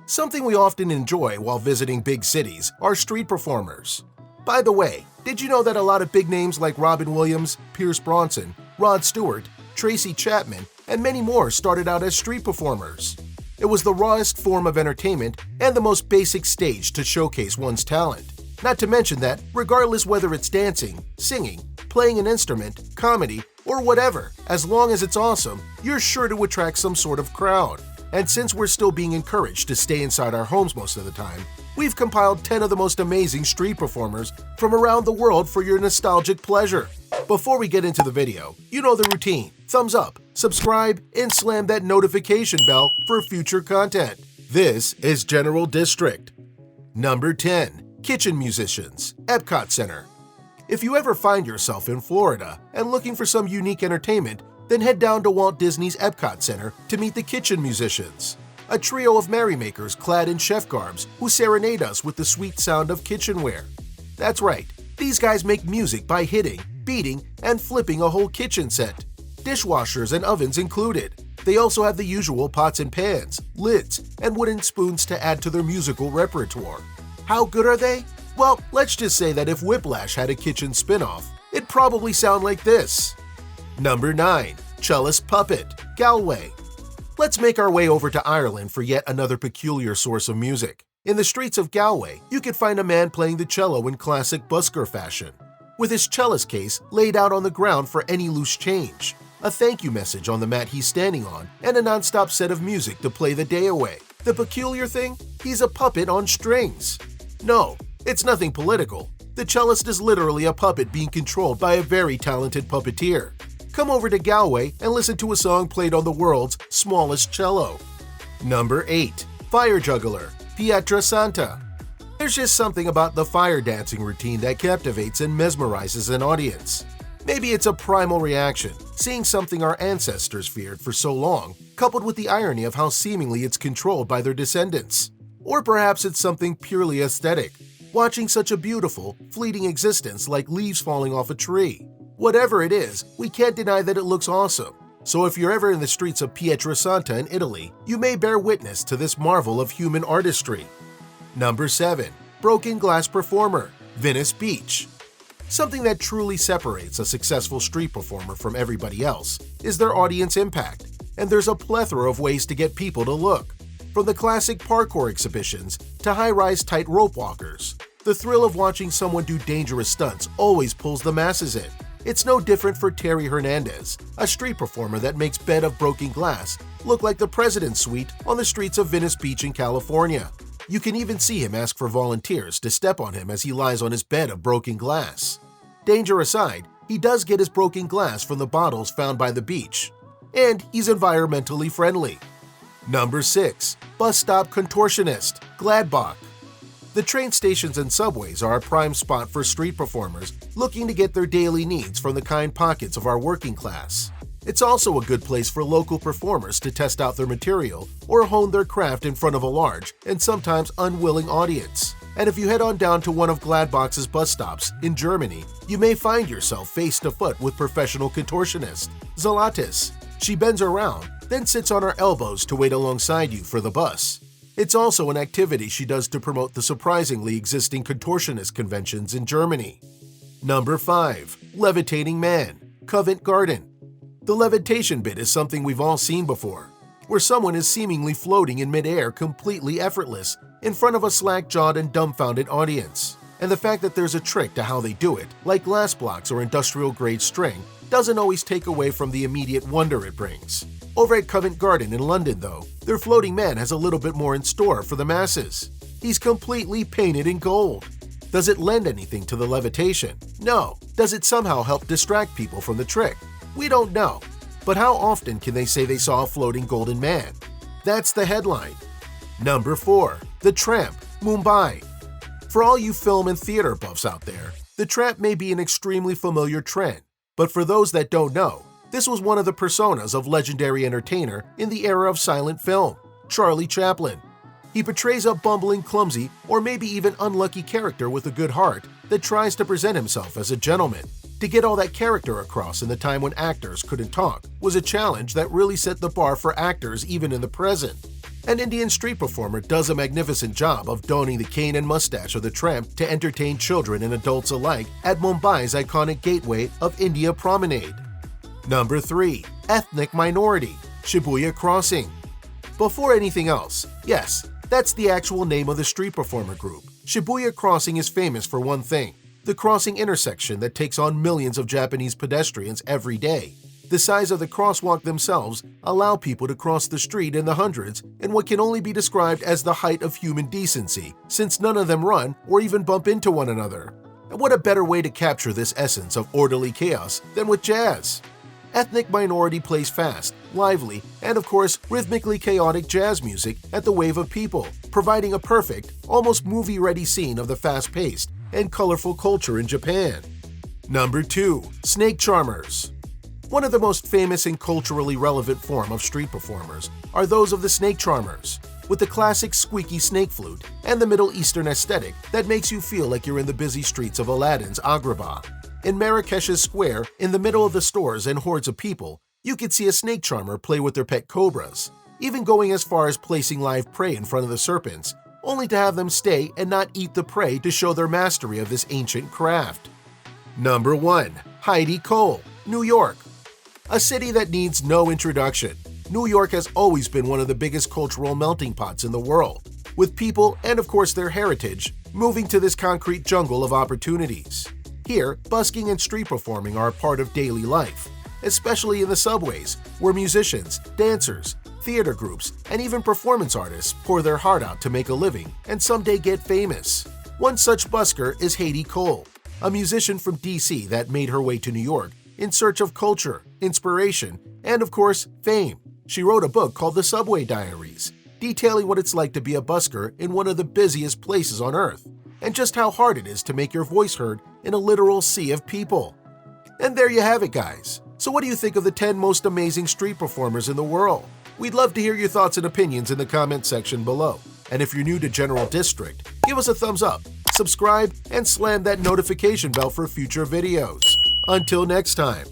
Something we often enjoy while visiting big cities are street performers. By the way, did you know that a lot of big names like Robin Williams, Pierce Brosnan, Rod Stewart, Tracy Chapman, and many more started out as street performers? It was the rawest form of entertainment and the most basic stage to showcase one's talent. Not to mention that, regardless whether it's dancing, singing, playing an instrument, comedy, or whatever, as long as it's awesome, you're sure to attract some sort of crowd. And since we're still being encouraged to stay inside our homes most of the time, we've compiled 10 of the most amazing street performers from around the world for your nostalgic pleasure. Before we get into the video, you know the routine. Thumbs up, subscribe, and slam that notification bell for future content. This is General District. Number 10. Kitchen Musicians, Epcot Center. If you ever find yourself in Florida and looking for some unique entertainment, then head down to Walt Disney's Epcot Center to meet the Kitchen Musicians, a trio of merrymakers clad in chef garbs who serenade us with the sweet sound of kitchenware. That's right, these guys make music by hitting, beating, and flipping a whole kitchen set, dishwashers and ovens included. They also have the usual pots and pans, lids, and wooden spoons to add to their musical repertoire. How good are they? Well, let's just say that if Whiplash had a kitchen spin-off, it'd probably sound like this. Number 9. Cellist Puppet, Galway. Let's make our way over to Ireland for yet another peculiar source of music. In the streets of Galway, you can find a man playing the cello in classic busker fashion, with his cellist case laid out on the ground for any loose change, a thank you message on the mat he's standing on, and a non-stop set of music to play the day away. The peculiar thing? He's a puppet on strings. No, it's nothing political. The cellist is literally a puppet being controlled by a very talented puppeteer. Come over to Galway and listen to a song played on the world's smallest cello. Number 8. Fire Juggler, Pietro Santa. There's just something about the fire dancing routine that captivates and mesmerizes an audience. Maybe it's a primal reaction, seeing something our ancestors feared for so long, coupled with the irony of how seemingly it's controlled by their descendants. Or perhaps it's something purely aesthetic, watching such a beautiful, fleeting existence like leaves falling off a tree. Whatever it is, we can't deny that it looks awesome. So if you're ever in the streets of Pietro Santa in Italy, you may bear witness to this marvel of human artistry. Number 7. Broken Glass Performer, Venice Beach. Something that truly separates a successful street performer from everybody else is their audience impact, and there's a plethora of ways to get people to look. From the classic parkour exhibitions to high-rise tight rope walkers, the thrill of watching someone do dangerous stunts always pulls the masses in. It's no different for Terry Hernandez, a street performer that makes Bed of Broken Glass look like the President's Suite on the streets of Venice Beach in California. You can even see him ask for volunteers to step on him as he lies on his bed of broken glass. Danger aside, he does get his broken glass from the bottles found by the beach. And he's environmentally friendly. Number 6. Bus Stop Contortionist, Gladbach. The train stations and subways are a prime spot for street performers looking to get their daily needs from the kind pockets of our working class. It's also a good place for local performers to test out their material or hone their craft in front of a large and sometimes unwilling audience. And if you head on down to one of Gladbach's bus stops in Germany, you may find yourself face to foot with professional contortionist Zlatis. She bends around, then sits on her elbows to wait alongside you for the bus. It's also an activity she does to promote the surprisingly existing contortionist conventions in Germany. Number 5. Levitating Man, Covent Garden. The levitation bit is something we've all seen before, where someone is seemingly floating in midair completely effortless in front of a slack-jawed and dumbfounded audience. And the fact that there's a trick to how they do it, like glass blocks or industrial-grade string, doesn't always take away from the immediate wonder it brings. Over at Covent Garden in London, though, their floating man has a little bit more in store for the masses. He's completely painted in gold. Does it lend anything to the levitation? No. Does it somehow help distract people from the trick? We don't know. But how often can they say they saw a floating golden man? That's the headline. Number 4. The Tramp Mumbai. For all you film and theater buffs out there, the Tramp may be an extremely familiar trend, but for those that don't know, this was one of the personas of legendary entertainer in the era of silent film, Charlie Chaplin. He portrays a bumbling, clumsy, or maybe even unlucky character with a good heart that tries to present himself as a gentleman. To get all that character across in the time when actors couldn't talk was a challenge that really set the bar for actors even in the present. An Indian street performer does a magnificent job of donning the cane and mustache of the tramp to entertain children and adults alike at Mumbai's iconic gateway of India Promenade. Number 3. Ethnic Minority, Shibuya Crossing. Before anything else, yes, that's the actual name of the street performer group. Shibuya Crossing is famous for one thing: the crossing intersection that takes on millions of Japanese pedestrians every day. The size of the crosswalk themselves allow people to cross the street in the hundreds in what can only be described as the height of human decency, since none of them run or even bump into one another. And what a better way to capture this essence of orderly chaos than with jazz? Ethnic Minority plays fast, lively, and of course rhythmically chaotic jazz music at the wave of people, providing a perfect, almost movie-ready scene of the fast-paced and colorful culture in Japan. Number 2. Snake Charmers. One of the most famous and culturally relevant form of street performers are those of the snake charmers, with the classic squeaky snake flute and the Middle Eastern aesthetic that makes you feel like you're in the busy streets of Aladdin's Agrabah. In Marrakesh's square, in the middle of the stores and hordes of people, you could see a snake charmer play with their pet cobras, even going as far as placing live prey in front of the serpents, only to have them stay and not eat the prey to show their mastery of this ancient craft. Number 1. Heidi Cole, New York. A city that needs no introduction, New York has always been one of the biggest cultural melting pots in the world, with people and of course their heritage moving to this concrete jungle of opportunities. Here, busking and street performing are a part of daily life, especially in the subways, where musicians, dancers, theater groups, and even performance artists pour their heart out to make a living and someday get famous. One such busker is Heidi Cole, a musician from DC that made her way to New York in search of culture, inspiration, and of course, fame. She wrote a book called The Subway Diaries, detailing what it's like to be a busker in one of the busiest places on earth, and just how hard it is to make your voice heard in a literal sea of people. And there you have it, guys. So what do you think of the 10 most amazing street performers in the world? We'd love to hear your thoughts and opinions in the comment section below. And if you're new to General District, give us a thumbs up, subscribe, and slam that notification bell for future videos. Until next time.